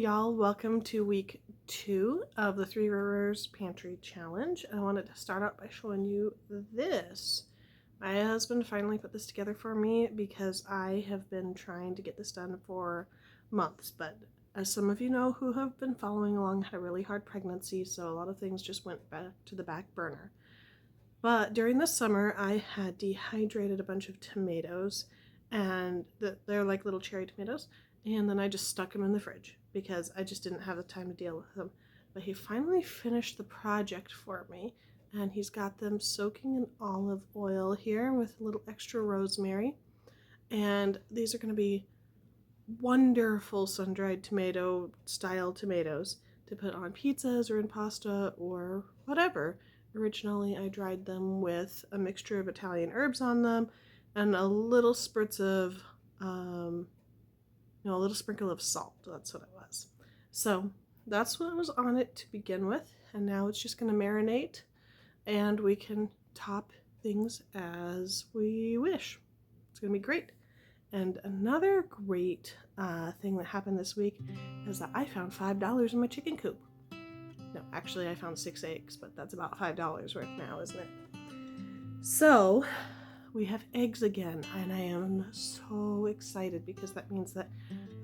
y'all, welcome to week 2 of the Three Rivers Pantry Challenge. I wanted to start out by showing you this. My husband finally put this together for me because I have been trying to get this done for months, but as some of you know who have been following along, had a really hard pregnancy, so a lot of things just went back to the back burner. But during the summer, I had dehydrated a bunch of tomatoes, and they're like little cherry tomatoes, and then I just stuck them in the fridge because I just didn't have the time to deal with them. But he finally finished the project for me, and he's got them soaking in olive oil here with a little extra rosemary. And these are going to be wonderful sun-dried tomato style tomatoes to put on pizzas or in pasta or whatever. Originally I dried them with a mixture of Italian herbs on them and a little spritz of a little sprinkle of salt. That's what it was. So that's what was on it to begin with, and now it's just going to marinate and we can top things as we wish. It's going to be great. And another great thing that happened this week is that I found $5 in my chicken coop. No, actually I found 6 eggs, but that's about $5 right now, isn't it? So we have eggs again, and I am so excited because that means that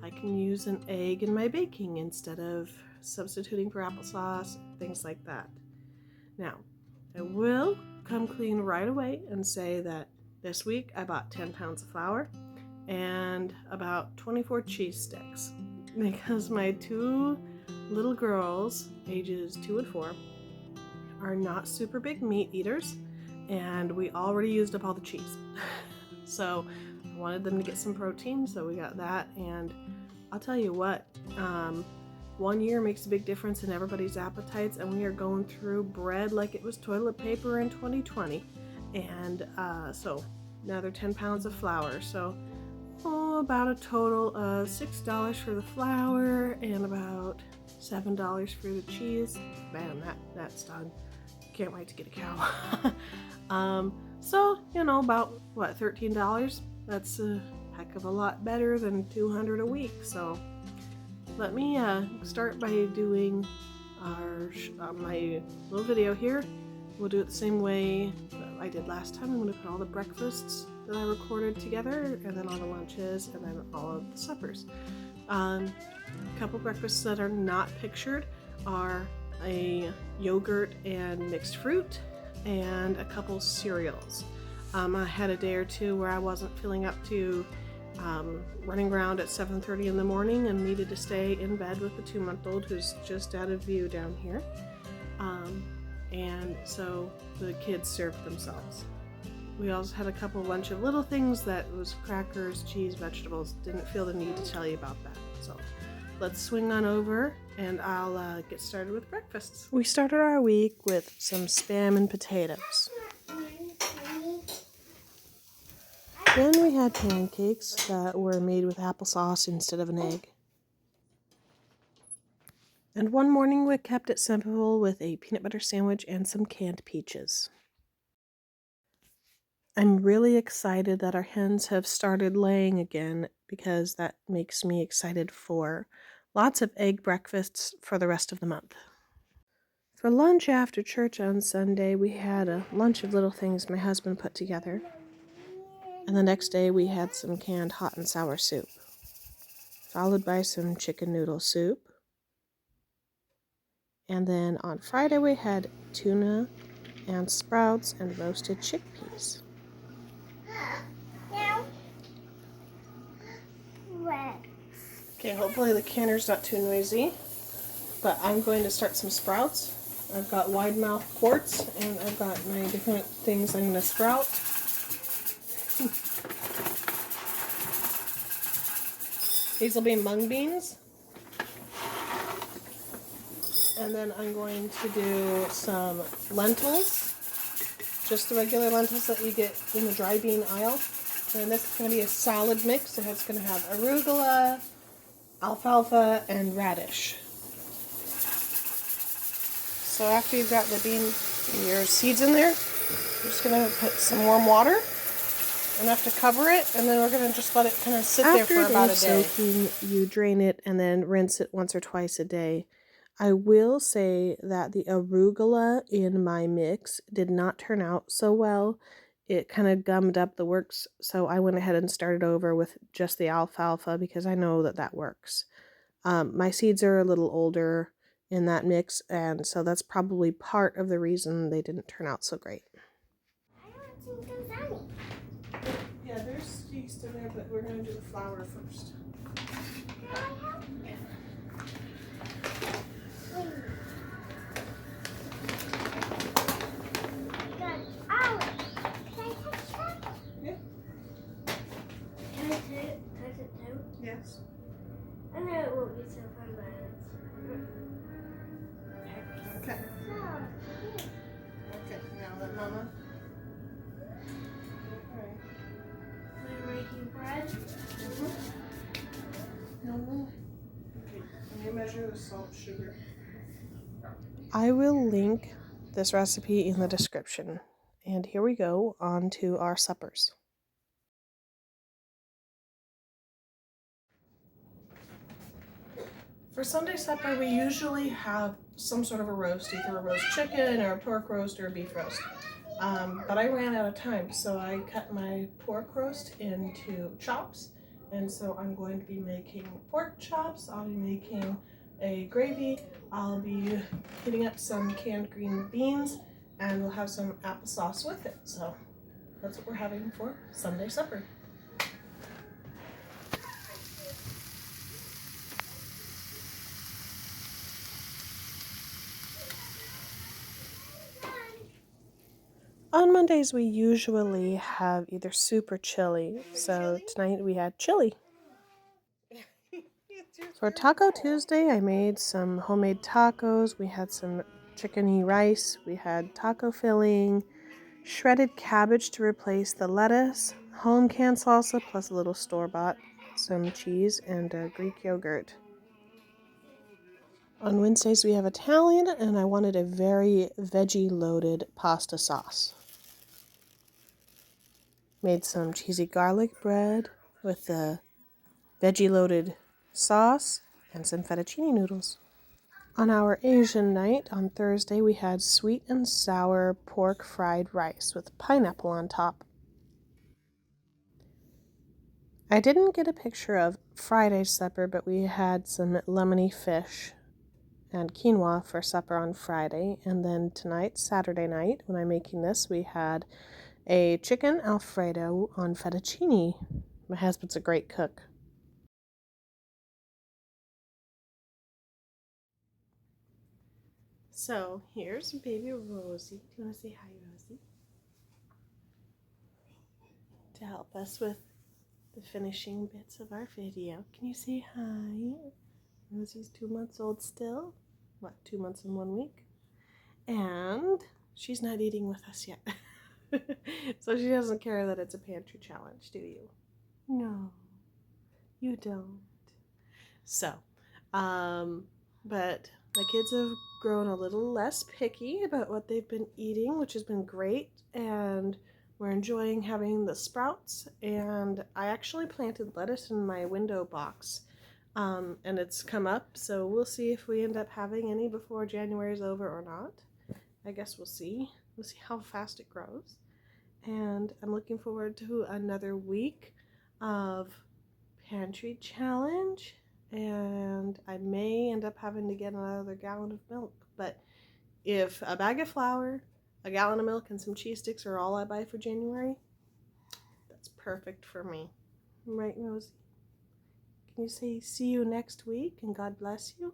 I can use an egg in my baking instead of substituting for applesauce, things like that. Now, I will come clean right away and say that this week I bought 10 pounds of flour and about 24 cheese sticks because my 2 little girls, ages 2 and 4, are not super big meat eaters, and we already used up all the cheese. So I wanted them to get some protein, so we got that. And I'll tell you what, 1 year makes a big difference in everybody's appetites, and we are going through bread like it was toilet paper in 2020. And so another 10 pounds of flour. So about a total of $6 for the flour and about $7 for the cheese. Man, that's done. Can't wait to get a cow. So, about what, $13? That's a heck of a lot better than $200 a week. So let me start by doing my little video here. We'll do it the same way that I did last time. I'm going to put all the breakfasts that I recorded together, and then all the lunches, and then all of the suppers. A couple breakfasts that are not pictured are a yogurt and mixed fruit and a couple cereals. I had a day or two where I wasn't feeling up to running around at 7:30 in the morning and needed to stay in bed with the 2-month-old who's just out of view down here. And so the kids served themselves. We also had a couple bunch of little things that was crackers, cheese, vegetables. Didn't feel the need to tell you about that. So let's swing on over and I'll get started with breakfasts. We started our week with some Spam and potatoes. Then we had pancakes that were made with applesauce instead of an egg. And one morning we kept it simple with a peanut butter sandwich and some canned peaches. I'm really excited that our hens have started laying again because that makes me excited for lots of egg breakfasts for the rest of the month. For lunch after church on Sunday, we had a lunch of little things my husband put together. And the next day we had some canned hot and sour soup, followed by some chicken noodle soup. And then on Friday we had tuna and sprouts and roasted chickpeas. Okay, hopefully the canner's not too noisy, but I'm going to start some sprouts. I've got wide mouth quarts, and I've got my different things I'm going to sprout. These will be mung beans. And then I'm going to do some lentils, just the regular lentils that you get in the dry bean aisle. And this is going to be a solid mix, so it's going to have arugula, alfalfa, and radish. So after you've got your seeds in there, you're just going to put some warm water enough to cover it, and then we're going to just let it kind of sit there for about a day. After soaking, you drain it and then rinse it once or twice a day. I will say that the arugula in my mix did not turn out so well. It kind of gummed up the works, so I went ahead and started over with just the alfalfa because I know that that works. My seeds are a little older in that mix, and so that's probably part of the reason they didn't turn out so great. Yeah, there's yeast in there, but we're going to do the flour first. Yes. I know it won't be so fun, but okay. Okay, now let Mama. Okay. We're making bread. Okay, let me measure the salt, sugar. I will link this recipe in the description. And here we go on to our suppers. For Sunday supper, we usually have some sort of a roast, either a roast chicken or a pork roast or a beef roast. But I ran out of time, so I cut my pork roast into chops. And so I'm going to be making pork chops. I'll be making a gravy. I'll be heating up some canned green beans, and we'll have some applesauce with it. So that's what we're having for Sunday supper. On Mondays, we usually have either soup or chili. So tonight we had chili. For Taco Tuesday, I made some homemade tacos. We had some chickeny rice. We had taco filling, shredded cabbage to replace the lettuce, home canned salsa plus a little store-bought, some cheese, and Greek yogurt. On Wednesdays, we have Italian, and I wanted a very veggie-loaded pasta sauce. Made some cheesy garlic bread with the veggie-loaded sauce and some fettuccine noodles. On our Asian night, on Thursday, we had sweet and sour pork fried rice with pineapple on top. I didn't get a picture of Friday's supper, but we had some lemony fish and quinoa for supper on Friday. And then tonight, Saturday night, when I'm making this, we had a chicken Alfredo on fettuccine. My husband's a great cook. So here's baby Rosie. Do you want to say hi, Rosie? To help us with the finishing bits of our video. Can you say hi? Rosie's 2 months old still. What, 2 months and 1 week? And she's not eating with us yet. So she doesn't care that it's a pantry challenge, do you? No, you don't. So, but my kids have grown a little less picky about what they've been eating, which has been great, and we're enjoying having the sprouts. And I actually planted lettuce in my window box, and it's come up, so we'll see if we end up having any before January is over or not. I guess we'll see. We'll see how fast it grows. And I'm looking forward to another week of pantry challenge, and I may end up having to get another gallon of milk. But if a bag of flour, a gallon of milk, and some cheese sticks are all I buy for January, that's perfect for me. Right, Rosie? Can you say see you next week and God bless you?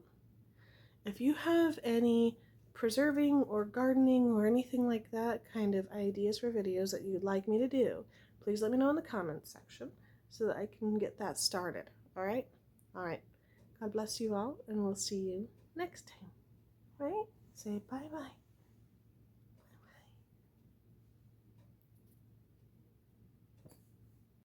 If you have any preserving or gardening or anything like that kind of ideas for videos that you'd like me to do, please let me know in the comments section so that I can get that started. All right? All right. God bless you all, and we'll see you next time. All right? Say bye-bye.